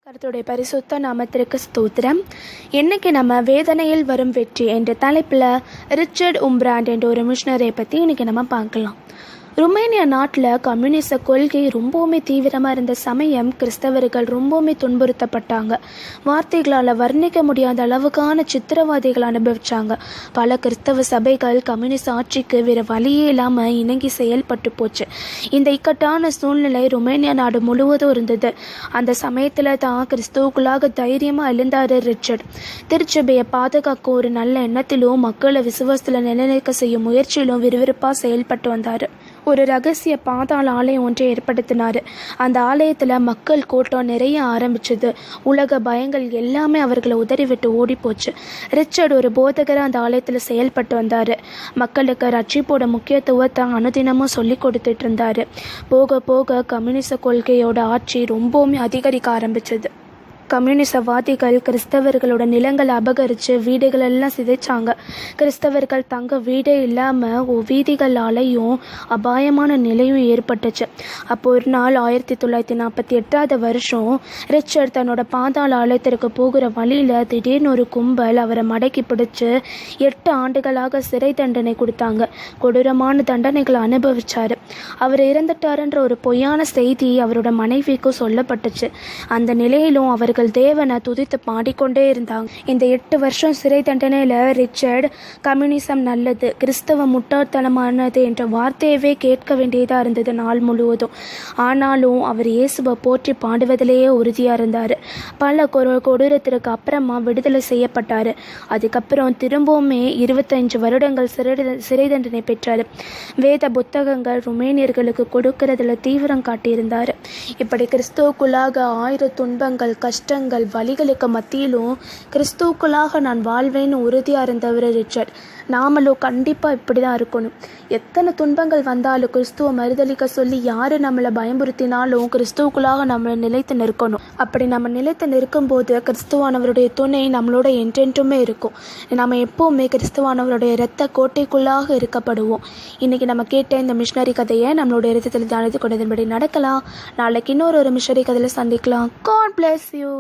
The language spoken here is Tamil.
கர்த்தருடைய பரிசுத்த நாமத்திற்கு ஸ்தோத்திரம். இன்னைக்கு நம்ம வேதனையில் வரும் வெற்றி என்ற தலைப்பில் ரிச்சர்ட் உம்ப்ராண்ட் என்ற ஒரு மிஷனரை பற்றி இன்னைக்கு நம்ம பார்க்கலாம். ருமேனியா நாட்டில் கம்யூனிச கொள்கை ரொம்பவுமே தீவிரமாக இருந்த சமயம் கிறிஸ்தவர்கள் ரொம்பவுமே துன்புறுத்தப்பட்டாங்க. வார்த்தைகளால் வர்ணிக்க முடியாத அளவுக்கான சித்திரவாதிகள் அனுபவிச்சாங்க. பல கிறிஸ்தவ சபைகள் கம்யூனிஸ்ட் ஆட்சிக்கு வேறு வழியே இல்லாமல் இணங்கி செயல்பட்டு போச்சு. இந்த இக்கட்டான சூழ்நிலை ருமேனியா நாடு முழுவதும் இருந்தது. அந்த சமயத்தில் தான் கிறிஸ்துவுக்குள்ளாக தைரியமாக எழுந்தார் ரிச்சர்ட். திருச்சபையை பாதுகாக்க ஒரு நல்ல எண்ணத்திலும் மக்களை விசுவாசத்தில் நிலைநிற்க செய்யும் முயற்சியிலும் விறுவிறுப்பாக செயல்பட்டு வந்தார். ஒரு ரகசிய பாதாள ஆலயம் ஒன்றை ஏற்படுத்தினார். அந்த ஆலயத்தில் மக்கள் கூட்டம் நிறைய ஆரம்பிச்சது. உலக பயங்கள் எல்லாமே அவர்களை உதறிவிட்டு ஓடி போச்சு. ரிச்சர்ட் ஒரு போதகராக அந்த ஆலயத்தில் செயல்பட்டு வந்தார். மக்களுக்கு ரட்சிப்போட முக்கியத்துவத்தை அனுதினமும் சொல்லி கொடுத்துட்டு இருந்தார். போக போக கம்யூனிச கொள்கையோட ஆட்சி ரொம்பவுமே அதிகரிக்க ஆரம்பிச்சது. கம்யூனிசவாதிகள் கிறிஸ்தவர்களோட நிலங்களை அபகரித்து வீடுகளெல்லாம் சிதைச்சாங்க. கிறிஸ்தவர்கள் தங்க வீடே இல்லாமல் வீதிகளாலையும் அபாயமான நிலையும் ஏற்பட்டுச்சு. அப்போ ஒரு நாள் 1948 ரிச்சர்ட் தன்னோட பாதாள ஆலயத்திற்கு போகிற வழியில் திடீர்னு ஒரு கும்பல் அவரை மடக்கி பிடிச்சு 8 ஆண்டுகளாக சிறை தண்டனை கொடுத்தாங்க. கொடூரமான தண்டனைகளை அனுபவிச்சார். அவர் இறந்துட்டாருன்ற ஒரு பொய்யான செய்தி அவரோட மனைவிக்கும் சொல்லப்பட்டுச்சு. அந்த நிலையிலும் அவர்கள் தேவனை துதித்து பாடிக்கொண்டே இருந்தாங்க. இந்த 8 வருஷம் சிறை தண்டனையில் ரிச்சர்ட் கம்யூனிசம் நல்லது, கிறிஸ்தவ முட்டாள்தனமானது என்ற வார்த்தையவே கேட்க வேண்டியதாக இருந்தது நாள் முழுவதும். ஆனாலும் அவர் இயேசுவை போற்றி பாடுவதிலேயே உறுதியாக இருந்தார். பல கொடூரத்திற்கு அப்புறமா விடுதலை செய்யப்பட்டார். அதுக்கப்புறம் திரும்பவுமே 25 வருடங்கள் சிறை தண்டனை பெற்றார். வேத புத்தகங்கள் ருமேனியர்களுக்கு கொடுக்கறதுல தீவிரம் காட்டியிருந்தார். இப்படி கிறிஸ்துவுக்குள்ளாக 1000 துன்பங்கள், கஷ்டங்கள், வலிகளுக்கு மத்தியிலும் கிறிஸ்துவுக்குள்ளாக நான் வாழ்வேன்னு உறுதியாக இருந்தவர் ரிச்சர்ட். நாமளும் கண்டிப்பாக இப்படி தான் இருக்கணும். எத்தனை துன்பங்கள் வந்தாலும் கிறிஸ்துவை மறுதளிக்க சொல்லி யார் நம்மளை பயமுறுத்தினாலும் கிறிஸ்துவுக்குள்ளாக நம்மளை நிலைத்து நிற்கணும். அப்படி நம்ம நிலைத்து நிற்கும்போது கிறிஸ்துவானவருடைய துணை நம்மளோட என்றென்றுமே இருக்கும். நம்ம எப்போவுமே கிறிஸ்துவானவருடைய இரத்த கோட்டைக்குள்ளாக இருக்கப்படுவோம். இன்றைக்கி நம்ம கேட்ட இந்த மிஷனரி கதையை நம்மளோட இரத்தத்தில் தியானித்து கொண்டதன்படி நடக்கலாம். நாளைக்கு இன்னொரு மிஷனரி கதையில் சந்திக்கலாம். God bless you.